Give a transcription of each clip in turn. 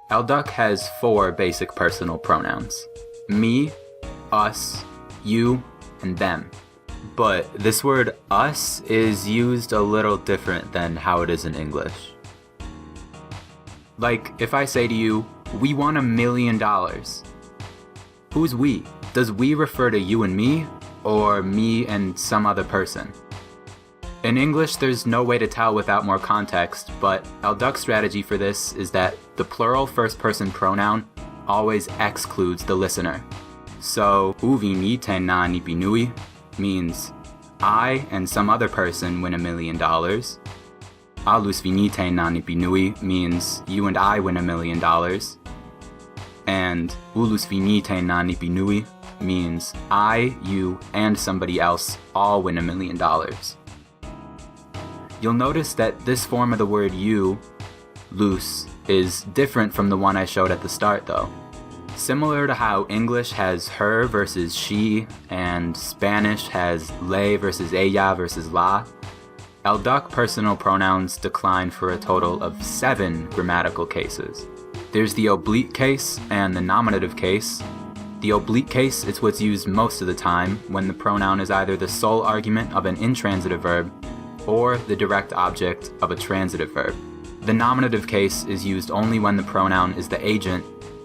Aaltok has 4 basic personal pronouns: me, us, you, and them. But this word us is used a little different than how it is in English. Like, if I say to you, we won $1 million. Who's we? Does we refer to you and me, or me and some other person? In English, there's no way to tell without more context, but Aaltok's strategy for this is that the plural first-person pronoun always excludes the listener. So, uvi ni te na ni pinui means I and some other person win $1 million. Alus vi te na ni pinui means you and I win $1 million. And ulus vi te na ni pinui means I, you, and somebody else all win $1 million. You'll notice that this form of the word you, lus, is different from the one I showed at the start though. Similar to how English has her versus she, and Spanish has le versus ella versus la, Aaltok personal pronouns decline for a total of 7 grammatical cases. There's the oblique case and the nominative case. The oblique case is what's used most of the time when the pronoun is either the sole argument of an intransitive verb or the direct object of a transitive verb. The nominative case is used only when the pronoun is the agent,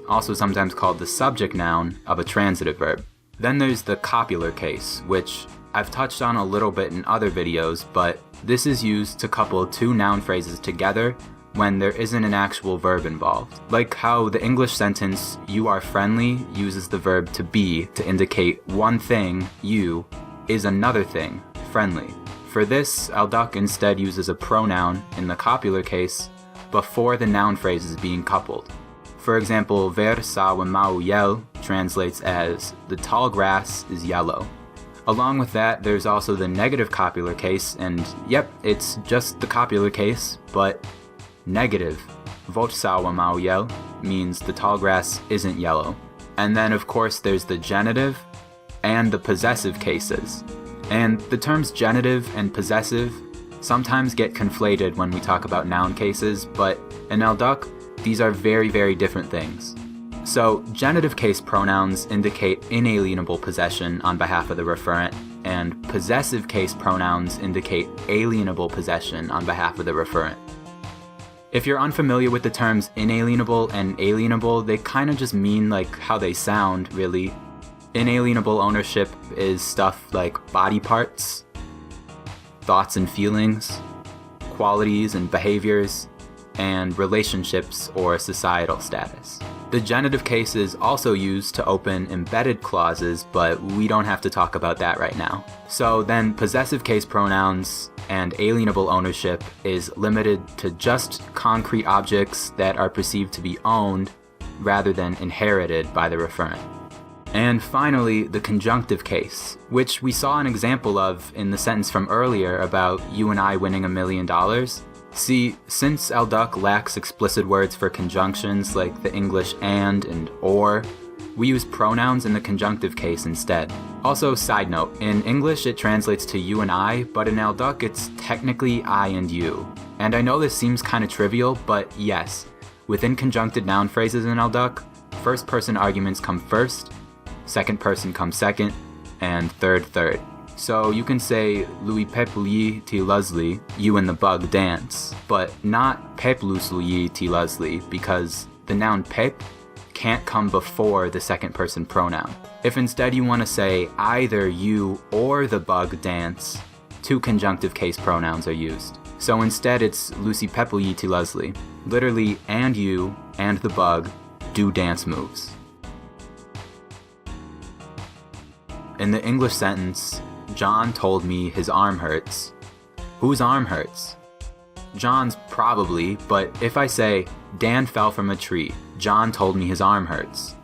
also sometimes called the subject noun, of a transitive verb. Then there's the copular case, which I've touched on a little bit in other videos, but this is used to couple 2 noun phrases together when there isn't an actual verb involved. Like how the English sentence, you are friendly, uses the verb to be to indicate one thing, you, is another thing, friendly. For this, Aaltok instead uses a pronoun, in the copular case, before the noun phrase is being coupled. For example, ver sa mau yel translates as, the tall grass is yellow. Along with that, there's also the negative copular case, and yep, it's just the copular case, but negative. Vot sa mau yel means the tall grass isn't yellow. And then of course there's the genitive and the possessive cases. And the terms genitive and possessive sometimes get conflated when we talk about noun cases, but in Aaltok, these are very, very different things. So, genitive case pronouns indicate inalienable possession on behalf of the referent, and possessive case pronouns indicate alienable possession on behalf of the referent. If you're unfamiliar with the terms inalienable and alienable, they kind of just mean like how they sound, really. Inalienable ownership is stuff like body parts, thoughts and feelings, qualities and behaviors, and relationships or societal status. The genitive case is also used to open embedded clauses, but we don't have to talk about that right now. So then possessive case pronouns and alienable ownership is limited to just concrete objects that are perceived to be owned rather than inherited by the referent. And finally, the conjunctive case, which we saw an example of in the sentence from earlier about you and I winning $1 million. See, since Aaltok lacks explicit words for conjunctions like the English and or, we use pronouns in the conjunctive case instead. Also, side note, in English it translates to you and I, but in Aaltok it's technically I and you. And I know this seems kind of trivial, but yes, within conjuncted noun phrases in Aaltok, first person arguments come first, second person comes second, and third. So you can say Louis Pepli ti Leslie, you and the bug dance, but not Peplusli ti Leslie, because the noun pep can't come before the second person pronoun. If instead you want to say either you or the bug dance, 2 conjunctive case pronouns are used. So instead it's Lucy Pepli ti Leslie, literally and you and the bug do dance moves. In the English sentence, John told me his arm hurts. Whose arm hurts? John's probably, but if I say, Dan fell from a tree, John told me his arm hurts.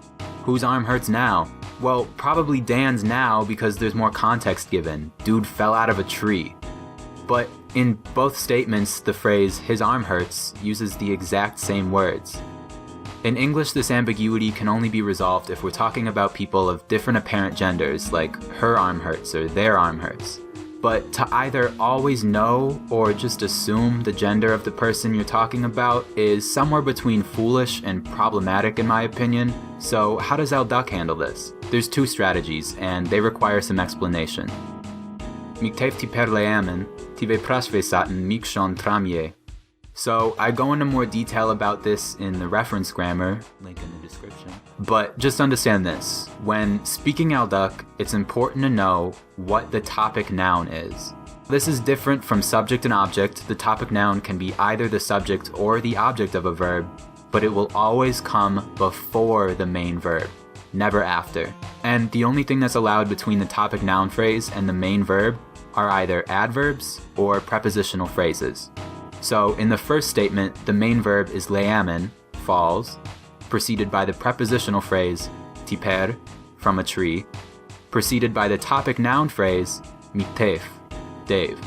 Whose arm hurts now? Well, probably Dan's now because there's more context given. Dude fell out of a tree. But in both statements, the phrase, his arm hurts, uses the exact same words. In English, this ambiguity can only be resolved if we're talking about people of different apparent genders, like her arm hurts or their arm hurts. but to either always know or just assume the gender of the person you're talking about is somewhere between foolish and problematic in my opinion. So how does Aaltok handle this? There's two strategies, and they require some explanation. Miktef ti perleamen, tive prasvesaten mikshon tramye. So I go into more detail about this in the reference grammar, link in the description. But just understand this, when speaking Aaltok, it's important to know what the topic noun is. This is different from subject and object. The topic noun can be either the subject or the object of a verb, but it will always come before the main verb, never after. And the only thing that's allowed between the topic noun phrase and the main verb are either adverbs or prepositional phrases. So in the first statement, the main verb is leamen, falls, preceded by the prepositional phrase tiper, from a tree, preceded by the topic noun phrase miktef, Dave.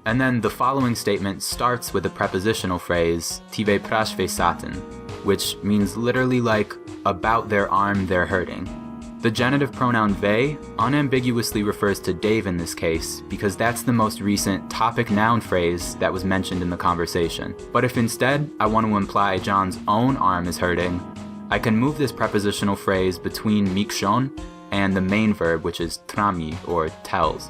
And then the following statement starts with the prepositional phrase tive prasvesaten, which means literally like about their arm they're hurting. The genitive pronoun ve unambiguously refers to Dave in this case because that's the most recent topic noun phrase that was mentioned in the conversation. But if instead I want to imply John's own arm is hurting, I can move this prepositional phrase between mikshon and the main verb, which is trami, or tells.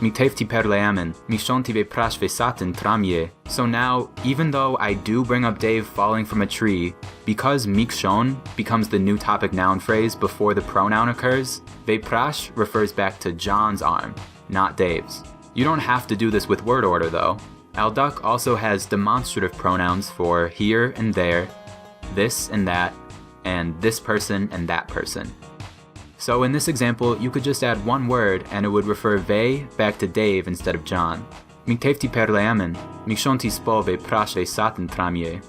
Miktef ti perleamen, mikshon tive prasvesaten tramye. So now, even though I do bring up Dave falling from a tree, because mikshon becomes the new topic noun phrase before the pronoun occurs, ve prash refers back to John's arm, not Dave's. You don't have to do this with word order though. Aaltok also has demonstrative pronouns for here and there, this and that, and this person and that person. So in this example, you could just add one word and it would refer ve back to Dave instead of John. Miktef ti perleamen, mikshon ti spo ve prasvesaten tramye.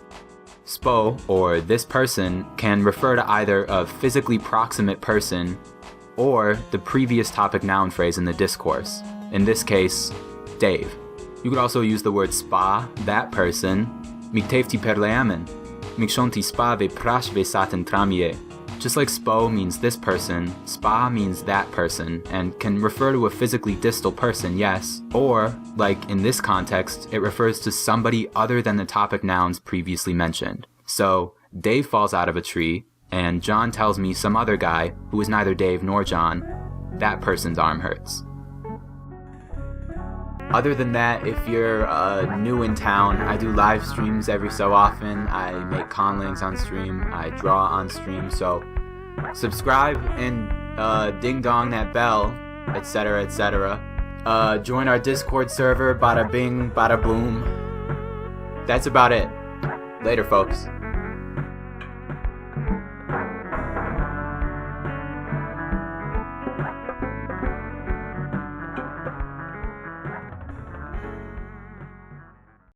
Spo, or this person, can refer to either a physically proximate person or the previous topic noun phrase in the discourse. In this case, Dave. You could also use the word spa, that person. Miktef ti perleamen, mikshon ti spa ve prasvesaten tramye. Just like spo means this person, spa means that person, and can refer to a physically distal person, yes, or, like in this context, it refers to somebody other than the topic nouns previously mentioned. So, Dave falls out of a tree, and John tells me some other guy, who is neither Dave nor John, that person's arm hurts. Other than that, if you're new in town, I do live streams every so often. I make conlangs on stream, I draw on stream, so subscribe and ding dong that bell, etc, etc. Join our Discord server, bada bing, bada boom. That's about it. Later, folks.